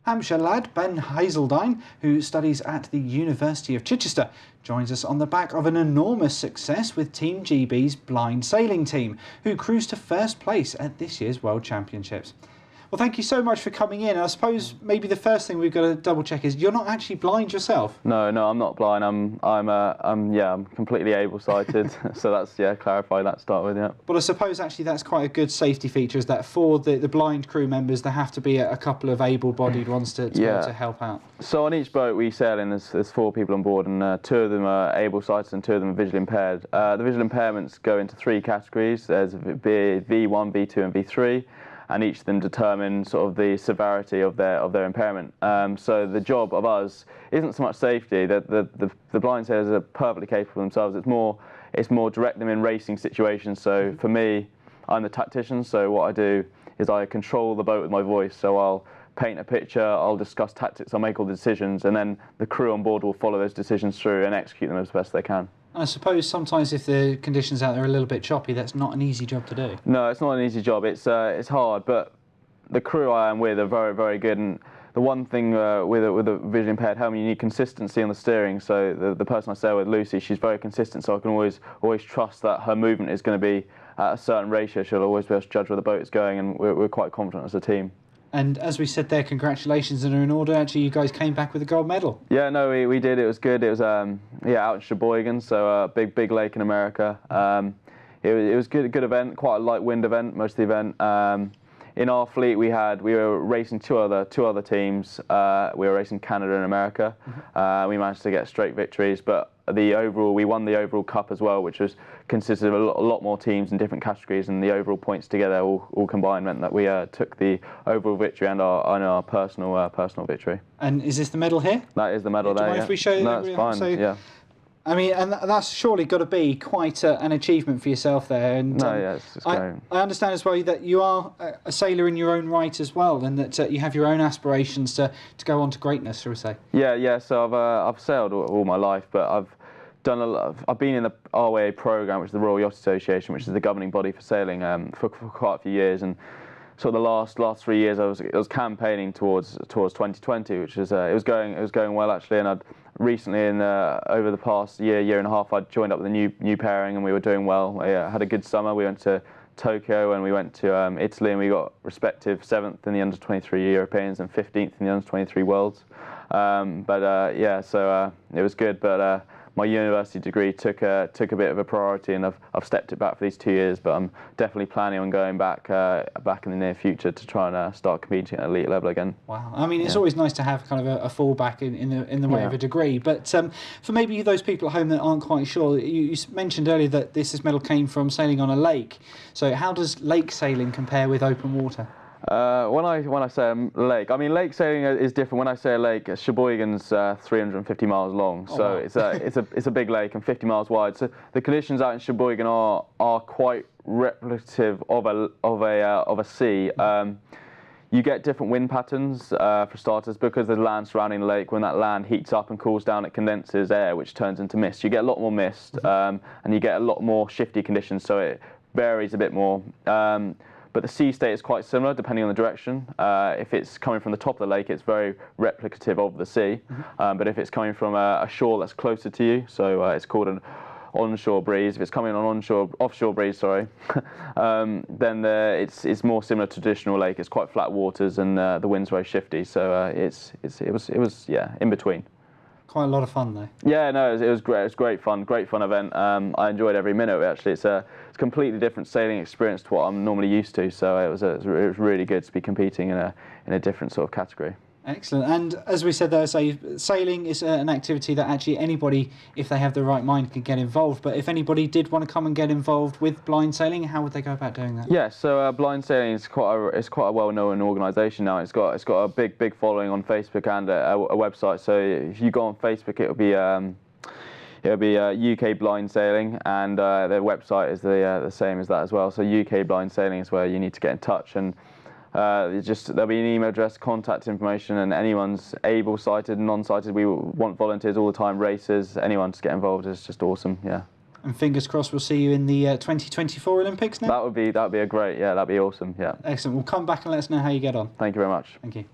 Hampshire lad Ben Hazeldine, who studies at the University of Chichester, joins us on the back of an enormous success with Team GB's blind sailing team, who cruised to first place at this year's World Championships. Well, thank you so much for coming in. I suppose maybe the first thing we've got to double check is you're not actually blind yourself. No, I'm not blind. I'm completely able-sighted. So that's clarify that to start with. Yeah. But I suppose actually that's quite a good safety feature, is that for the blind crew members there have to be a couple of able-bodied ones to be able to help out. So on each boat we sail in, there's 4 people on board, and 2 of them are able-sighted and 2 of them are visually impaired. The visual impairments go into 3 categories. There's V1, V2, and V3. And each of them determine sort of the severity of their impairment. So the job of us isn't so much safety. The blind sailors are perfectly capable themselves. It's more direct them in racing situations. So for me, I'm the tactician. So what I do is I control the boat with my voice. So I'll paint a picture, I'll discuss tactics, I'll make all the decisions, and then the crew on board will follow those decisions through and execute them as best they can. I suppose sometimes if the conditions out there are a little bit choppy, that's not an easy job to do. No, it's not an easy job. It's hard, but the crew I am with are very, very good. And the one thing with a visually impaired helmet, you need consistency on the steering. So the person I sail with, Lucy, she's very consistent, so I can always trust that her movement is going to be at a certain ratio. She'll always be able to judge where the boat is going, and we're quite confident as a team. And as we said there, congratulations are in order. Actually, you guys came back with a gold medal. Yeah, no, we did. It was good. It was out in Sheboygan, so a big lake in America. It was good event, quite a light wind event, most of the event. In our fleet, we were racing two other teams. We were racing Canada and America. We managed to get straight victories, but we won the overall cup as well, which consisted of a lot more teams in different categories, and the overall points together all combined meant that we took the overall victory and our personal victory. And is this the medal here? That is the medal there. Do you mind if we show you? No, that's fine. So, yeah. I mean, and that's surely got to be quite an achievement for yourself there. And it's great. I understand as well that you are a sailor in your own right as well, and that you have your own aspirations to go on to greatness, shall we say? Yeah. So I've sailed all my life, but I've been in the RWA program, which is the Royal Yacht Association, which is the governing body for sailing, for quite a few years. And so the last 3 years, I was campaigning towards 2020, which is it was going well actually. And I'd recently, over the past year and a half, I'd joined up with a new pairing, and we were doing well. I had a good summer. We went to Tokyo and we went to Italy, and we got respective 7th in the under-23 Europeans and 15th in the under-23 Worlds. So it was good, but my university degree took a bit of a priority, and I've stepped it back for these 2 years, but I'm definitely planning on going back in the near future to try and start competing at elite level again. Wow, I mean, it's always nice to have kind of a fallback in the way of a degree, but for maybe those people at home that aren't quite sure, you mentioned earlier that this medal came from sailing on a lake. So how does lake sailing compare with open water? When I say a lake, I mean lake sailing is different. When I say a lake, Sheboygan's 350 miles long, so it's a big lake and 50 miles wide. So the conditions out in Sheboygan are quite replicative of a sea. You get different wind patterns for starters, because there's land surrounding the lake. When that land heats up and cools down, it condenses air, which turns into mist. You get a lot more mist, and you get a lot more shifty conditions, so it varies a bit more. But the sea state is quite similar depending on the direction. If it's coming from the top of the lake, it's very replicative of the sea. But if it's coming from a shore that's closer to you, so it's called an onshore breeze. If it's coming on offshore breeze, then it's more similar to traditional lake. It's quite flat waters, and the wind's very shifty. So it was in between. Quite a lot of fun though. Yeah, no, it was great. It was great fun event. I enjoyed every minute of it. Actually, it's a completely different sailing experience to what I'm normally used to. So it was really good to be competing in a different sort of category. Excellent. And as we said there, sailing is an activity that actually anybody, if they have the right mind, can get involved. But if anybody did want to come and get involved with blind sailing, how would they go about doing that? Yeah, so blind sailing is quite a well-known organisation now. It's got a big following on Facebook and a website. So if you go on Facebook, it'll be UK Blind Sailing, and their website is the same as that as well. So UK Blind Sailing is where you need to get in touch, and there'll be an email address, contact information, and anyone's able-sighted, non-sighted. We want volunteers all the time, racers, anyone to get involved is just awesome. Yeah. And fingers crossed we'll see you in the 2024 Olympics now. That'd be a great, that'd be awesome. Yeah. Excellent. We'll come back and let us know how you get on. Thank you very much. Thank you.